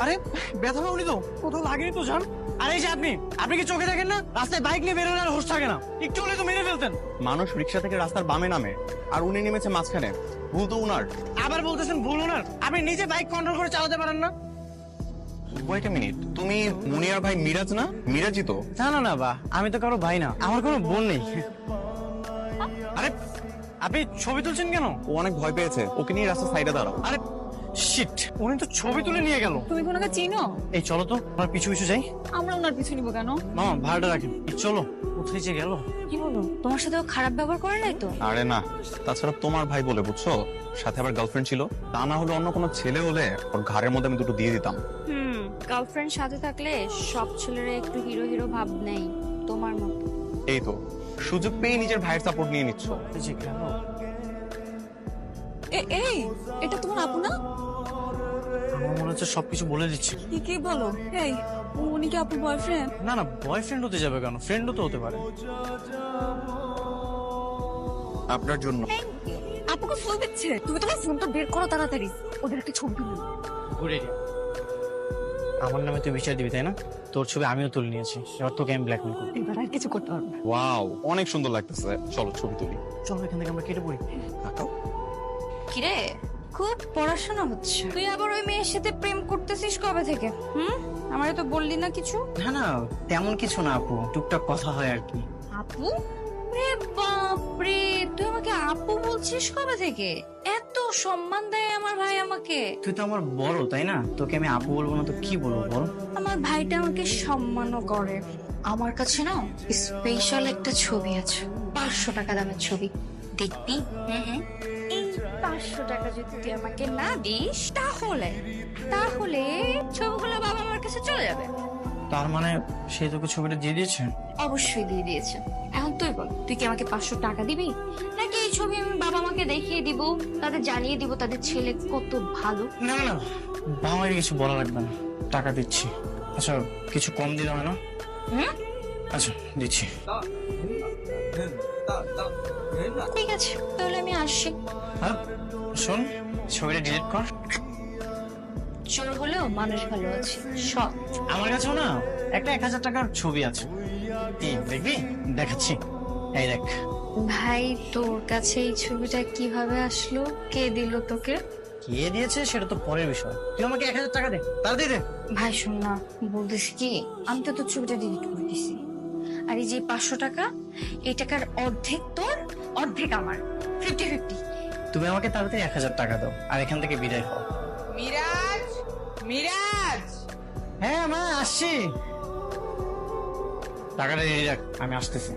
আরে ব্যথা পাওনি তো? কোথাও লাগেনি তো জান? আরে এই যে আপনি কি চোখে দেখেন না? রাস্তায় বাইক নিয়ে বেরোলে আর হোশ থাকে না, একটু হলে তো মেরে ফেলতেন। মানুষ রিক্সা থেকে রাস্তার বামে নামে আর উনি নেমেছে মাঝখানে, ভুল তো উনার। আবার বলতেছেন ভুল ওনার? আপনি নিজে বাইক কন্ট্রোল করে চালাতে পারেন না? ওয়েট এ মিনিট, তুমি মুনিয়ার ভাই মিরাজ না? মিরাজই তো। না না না বা, আমি তো কারো ভাই না, আমার কোনো বোন নেই। আরে আপনি ছবি তুলছেন কেন? ও অনেক ভয় পেয়েছে, ওকে নিয়ে রাস্তার সাইডে দাঁড়াও। আরে শিট, উনি তো ছবি তুলে নিয়ে গেল। তুমি কোনাকে চিনো? এই চলো তো, আমার পিছু পিছু যাই। আমরা ওনার পিছু নিব কেন? মামা ভাড়াটা রাখেন, চলো। কোথায় যে গেল? কি বলো, তোমার সাথে ও খারাপ ব্যবহার করে নাই তো? আরে না, তাছাড়া তোমার ভাই বলে বুঝছো, সাথে আবার গার্লফ্রেন্ড ছিল। তা না হলে অন্য কোনো ছেলে হলে ওর ঘাড়ের মধ্যে আমি দুটো দিয়ে দিতাম। গার্লফ্রেন্ড সাথে থাকলে সব ছেলেরা একটু হিরো হিরো ভাব নেই, তোমার মতো। এই তো সুযোগ পেয়ে নিজের ভাইয়ের সাপোর্ট নিয়ে নিচ্ছ। এই যে গেল। এই এটা তোমার আপু না? আমার মনে হচ্ছে সবকিছু বলে দিচ্ছি। কি বলো? এই উনি কি আপুর বয়ফ্রেন্ড? না না, বয়ফ্রেন্ড হতে যাবে কেন, ফ্রেন্ডও তো হতে পারে। আপনার জন্য। আপুকে ফোন দিচ্ছে, তুমি তোমার ফোনটা বের করো তাড়াতাড়ি, ওদের একটা ছবি তুলো। ঘুরে আমার নামে তুই বিচার দিবি তাই না? তোর ছবি আমিও তুলে নিয়েছি, এবার তোকে আমি ব্ল্যাকমেল করবো। এবার আর কিছু করতে পারবে না। ওয়াও, অনেক সুন্দর লাগতেছে, চলো ছবি তুলি। চলো এখান থেকে আমরা কেটে পড়ি। কিরে, খুব পড়াশোনা হচ্ছে। তুই আবার ওই মেয়ের সাথে প্রেম করতেছিস কবে থেকে? আমারে তো বললি না কিছু। না না, তেমন কিছু না আপু, টুকটাক কথা হয় আর কি। আপু? রে বাপরে, তুই আমাকে আপু বলছিস কবে থেকে? এত সম্মান দেয় আমার ভাই আমাকে। তুই তো আমার বড় তাই না, তোকে আমি আপু বলবো না তো কি বলবো বল? আমার ভাইটা আমাকে সম্মানও করে। আমার কাছে না স্পেশাল একটা ছবি আছে, 500 টাকা দামের ছবি, দেখবি? এই 500 টাকা যদি তুই আমাকে না দিস, তাহলে ছবিগুলো বাবা আমার কাছে চলে যাবে। তার মানে সে তোকে ছবিটা দিয়ে দিয়েছে? অবশ্যই দিয়ে দিয়েছে। এখন তুই বল, তুই কি আমাকে 500 টাকা দিবি, নাকি এই ছবি আমি বাবা মাকে দেখিয়ে দিব, তাদের জানিয়ে দিব তাদের ছেলে কত ভালো? না না না, বাবা মাকে কিছু বলা লাগবে না, টাকা দিচ্ছি। আচ্ছা কিছু কম দিলে হয় না? আচ্ছা দিচ্ছি। ঠিক আছে, তাহলে আমি আসছি। হ্যাঁ শোন, ছবিটা ডিলিট কর। চোর হলেও মানুষ ভালো আছে, সব। আমার কাছেও না একটা 1000 টাকার ছবি আছে, দেখবি? দেখাচ্ছি, এই দেখ। ভাই, তোর কাছে এই ছবিটা কিভাবে আসলো? কে দিল তোকে? কে দিয়েছে সেটা তো পরের বিষয়, তুই আমাকে 1000 টাকা দে, তাড়াতাড়ি দে। ভাই শোন না, বলতেছি কি, আমি তো তোর ছবিটা ডিলিট করে দিছি। আর এই যে 500 টাকা, এই টাকার অর্ধেক তোর, অর্ধেক আমার, 50-50। তুমি আমাকে তাড়াতাড়ি 1000 টাকা দাও আর এখান থেকে বিদায় হও। মিরাজ, মিরাজ, হ্যাঁ মা আসছি, টাকাটা রেডি রাখ, আমি আসতেছি।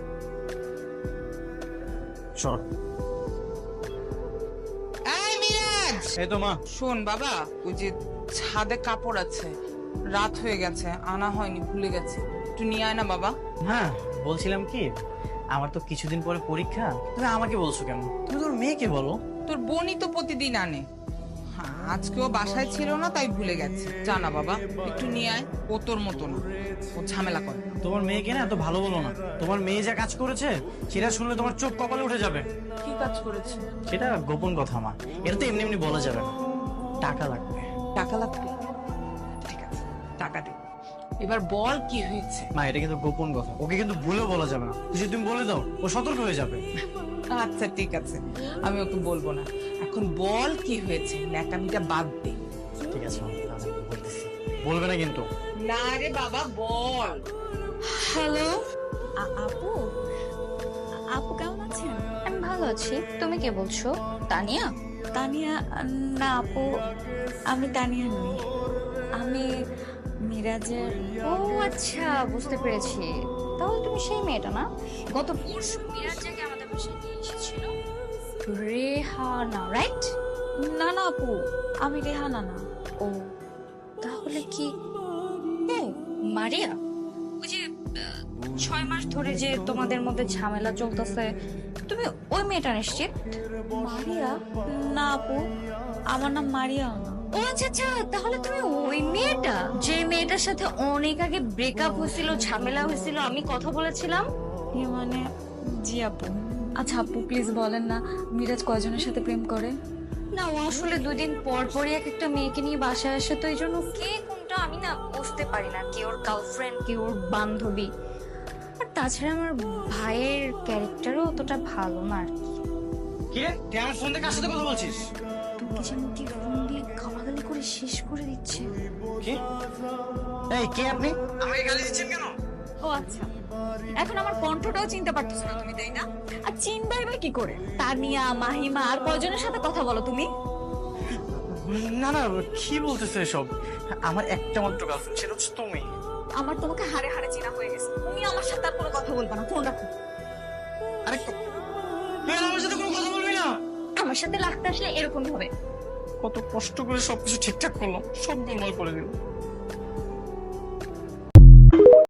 চল। এই মিরাজ, এই তো মা। শোন বাবা, ওই যে ছাদে কাপড় আছে, রাত হয়ে গেছে, আনা হয়নি, ভুলে গেছি, একটু নিয়ে আয় না বাবা। হ্যাঁ বলছিলাম কি, আমার তো কিছুদিন পরে পরীক্ষা, তুমি আমাকে বলছো কেন? তুমি তোর মেয়েকে বলো। তোর বোনই তো প্রতিদিন আনে। হ্যাঁ, আজকেও বাসায় ছিল না তাই ভুলে গেছে। জানা বাবা, একটু নিয়ে আয়, ও তোর মতো না, ও ঝামেলা করে। তোমার মেয়েকে না এত ভালো বলো না, তোমার মেয়ে যা কাজ করেছে সেটা শুনলে তোমার চোখ কপালে উঠে যাবে। কি কাজ করেছে? সেটা গোপন কথা মা, এটা তো এমনি এমনি বলা যাবে না, টাকা লাগবে। টাকা লাগবে? ঠিক আছে, টাকা দে। এবার বল কি হয়েছে? মা এটা কিন্তু গোপন কথা, ওকে কিন্তু ভুলেও বলা যাবে না, যদি তুমি বলে দাও ও সতর্ক হয়ে যাবে। আচ্ছা ঠিক আছে, আমি ওকে বলবো না। এখন বল কি হয়েছে, ন্যাকামিটা বাদ দে। ঠিক আছে মা, আমি বলতেছি, বলবে না কিন্তু। না রে বাবা, বল। হ্যালো, আপু, আপু কেমন আছেন? আমি ভালো আছি। তুমি কে বলছো? তানিয়া? তানিয়া? না আপু, আমি তানিয়া নই, আমি মিরাজের। ও আচ্ছা, বুঝতে পেরেছি। তাহলে তুমি সেই মেয়েটা না, গত পরশু মিরাজকে আমাদের বাসায় নিয়ে এসেছিল, রেহানা, রাইট? না না আপু, আমি রেহানা না। ও, তাহলে কি মারিয়া? ওই যে 6 মাস ধরে যে তোমাদের মধ্যে ঝামেলা চলতেছে, তুমি ওই মেয়েটা নিশ্চিত? মারিয়া? না আপু, আমার নাম মারিয়া না। ও আচ্ছা আচ্ছা, তাহলে তুমি ওই মেয়েটা, যে মেয়েটার সাথে অনেক আগে ব্রেকআপ হয়েছিল, ঝামেলা হয়েছিল, আমি কথা বলেছিলাম। মানে জি আপু। আচ্ছা আপু প্লিজ বলেন না, মিরাজ কয়জনের সাথে প্রেম করে? না, ও আসলে 2 দিন পর পরই এক একটা মেয়েকে নিয়ে বাসায় আসে, তো এই জন্য কে কোনটা আমি না বুঝতে পারি না, কে ওর গার্লফ্রেন্ড কে ওর বান্ধবী। আর তাছাড়া আমার ভাইয়ের ক্যারেক্টারও অতটা ভালো না আর কি। কি রে তুই আমার ফোন থেকে কার সাথে কথা বলছিস? তোকে যেন কি ফোন দিয়ে গালাগালি করে শেষ করে দিচ্ছে। কি এই কে আপনি আমাকে গালি দিচ্ছেন কেন? ও আচ্ছা, এখন আমার কণ্ঠটাও চিনতে পারতেছো না তুমি, তাই না? আর চিনবাই বা কি করে? তানিয়া, মাহিমা আর কয়জনের সাথে কথা বলো তুমি? না না, কি বলতেছো এসব? আমার একটা মাত্র গার্লফ্রেন্ড, সেটা হচ্ছে তুমি। আমার তোমাকে হাড়ে হাড়ে চেনা হয়ে গেছে, তুমি আমার সাথে আর কোনো কথা বলবা না, ফোন রাখো। আরে তুই আর আমার সাথে কোনো কথা বলবি না? আমার সাথে লাগতে আসলে এরকমই হবে। কত কষ্ট করে সবকিছু ঠিকঠাক করলাম, সব গোলমাল করে দিল।